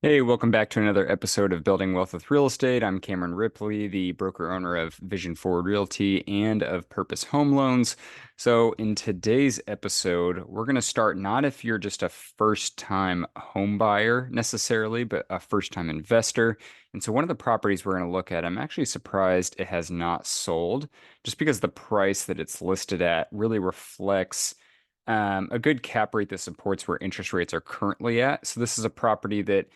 Hey, welcome back to another episode of Building Wealth with Real Estate. I'm Cameron Ripley, the broker owner of Vision Forward Realty and of Purpose Home Loans. So, in today's episode, we're going to start not if you're just a first-time home buyer necessarily, but a first-time investor. And so, one of the properties we're going to look at, I'm actually surprised it has not sold, just because the price that it's listed at really reflects a good cap rate that supports where interest rates are currently at. So, this is a property that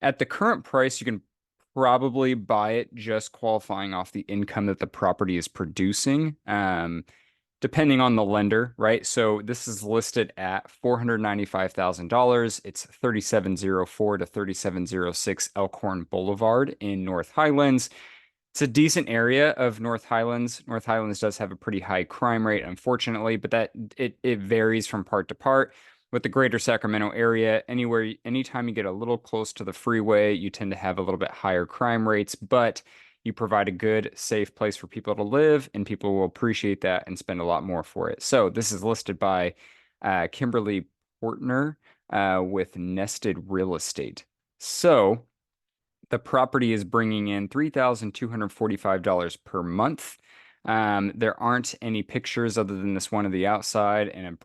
at the current price, you can probably buy it just qualifying off the income that the property is producing, depending on the lender, right? So this is listed at $495,000. It's 3704 to 3706 Elkhorn Boulevard in North Highlands. It's a decent area of North Highlands. North Highlands does have a pretty high crime rate, unfortunately, but it varies from part to part. With the greater Sacramento area, anytime you get a little close to the freeway, you tend to have a little bit higher crime rates, but you provide a good, safe place for people to live, and people will appreciate that and spend a lot more for it. So this is listed by Kimberly Portner with Nested Real Estate. So the property is bringing in $3,245 per month. There aren't any pictures other than this one of the outside and a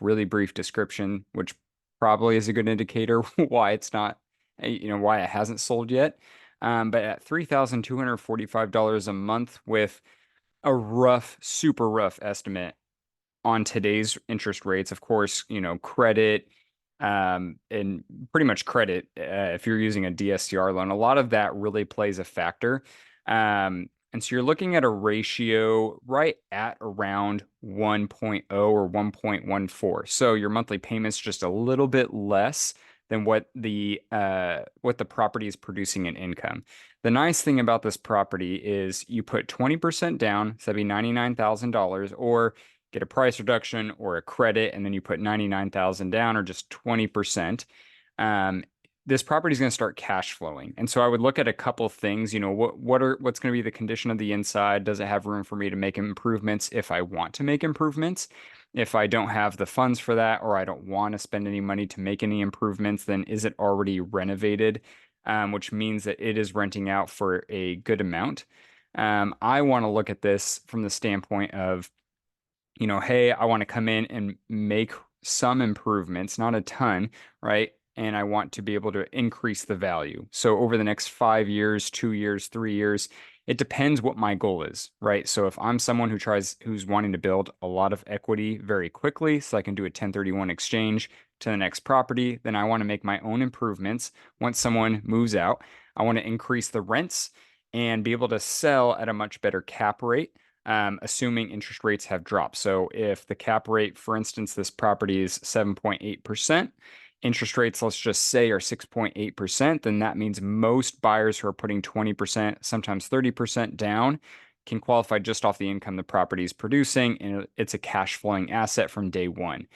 really brief description, which probably is a good indicator why it's not, why it hasn't sold yet. But at $3,245 a month with a super rough estimate on today's interest rates, of course, credit, and pretty much credit, if you're using a DSCR loan, a lot of that really plays a factor. And so you're looking at a ratio right at around 1.0 or 1.14. So your monthly payment's just a little bit less than what the property is producing in income. The nice thing about this property is you put 20% down, so that'd be $99,000, or get a price reduction or a credit, and then you put 99,000 down or just 20%. This property is going to start cash flowing. And so I would look at a couple of things, what's going to be the condition of the inside? Does it have room for me to make improvements if I want to make improvements? If I don't have the funds for that, or I don't want to spend any money to make any improvements, then is it already renovated? Which means that it is renting out for a good amount. I want to look at this from the standpoint of, hey, I want to come in and make some improvements, not a ton, right? And I want to be able to increase the value. So over the next 5 years, 2 years, 3 years, it depends what my goal is, right? So if I'm someone who's wanting to build a lot of equity very quickly, so I can do a 1031 exchange to the next property, then I want to make my own improvements. Once someone moves out, I want to increase the rents and be able to sell at a much better cap rate, assuming interest rates have dropped. So if the cap rate, for instance, this property is 7.8%, interest rates, let's just say, are 6.8%, then that means most buyers who are putting 20%, sometimes 30% down, can qualify just off the income the property is producing, and it's a cash flowing asset from day one.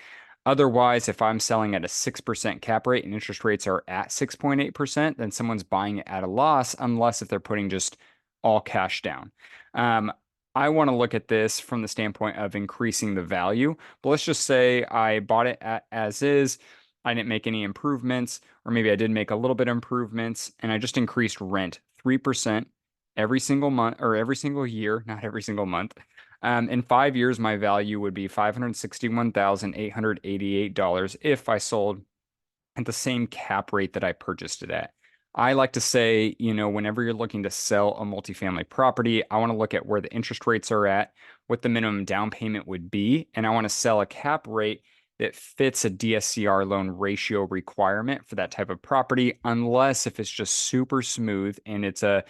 Otherwise, if I'm selling at a 6% cap rate and interest rates are at 6.8%, then someone's buying it at a loss, unless if they're putting just all cash down. Um, I want to look at this from the standpoint of increasing the value. But let's just say I bought it as is. I didn't make any improvements, or maybe I did make a little bit of improvements, and I just increased rent 3% every single month or every single year, not every single month. In 5 years, my value would be $561,888 if I sold at the same cap rate that I purchased it at. I like to say, whenever you're looking to sell a multifamily property, I want to look at where the interest rates are at, what the minimum down payment would be, and I want to sell a cap rate that fits a DSCR loan ratio requirement for that type of property, unless if it's just super smooth and it's a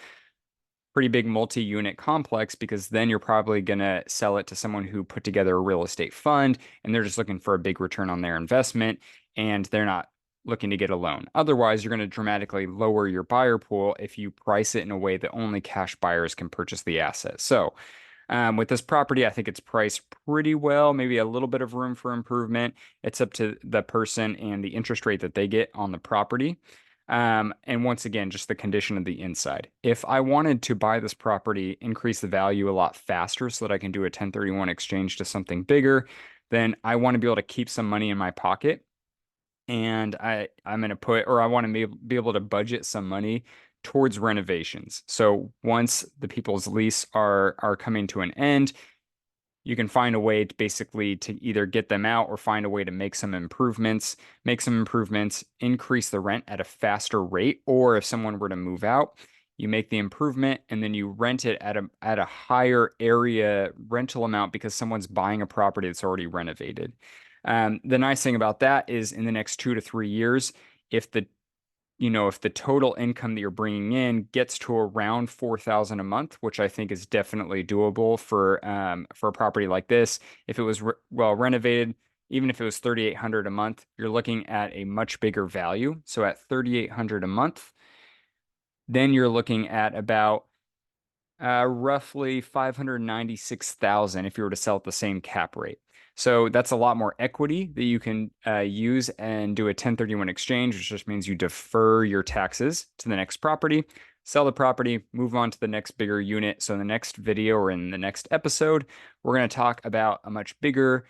pretty big multi-unit complex, because then you're probably going to sell it to someone who put together a real estate fund and they're just looking for a big return on their investment and they're not looking to get a loan. Otherwise, you're going to dramatically lower your buyer pool if you price it in a way that only cash buyers can purchase the asset. So, with this property, I think it's priced pretty well, maybe a little bit of room for improvement. It's up to the person and the interest rate that they get on the property. And once again, just the condition of the inside. If I wanted to buy this property, increase the value a lot faster so that I can do a 1031 exchange to something bigger, then I want to be able to keep some money in my pocket and I'm going to put, or I want to be able to budget some money towards renovations. So once the people's lease are coming to an end, you can find a way to basically to either get them out or find a way to make some improvements, increase the rent at a faster rate, or if someone were to move out, you make the improvement and then you rent it at a higher area rental amount because someone's buying a property that's already renovated. The nice thing about that is in the next 2 to 3 years, if the if the total income that you're bringing in gets to around 4,000 a month, which I think is definitely doable for a property like this, if it was re well renovated, even if it was 3,800 a month, you're looking at a much bigger value. So at 3,800 a month, then you're looking at about roughly 596,000 if you were to sell at the same cap rate. So that's a lot more equity that you can use and do a 1031 exchange, which just means you defer your taxes to the next property, sell the property, move on to the next bigger unit. So in the next video or in the next episode, we're going to talk about a much bigger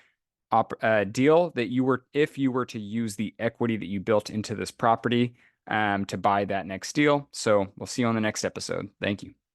deal that if you were to use the equity that you built into this property to buy that next deal. So we'll see you on the next episode. Thank you.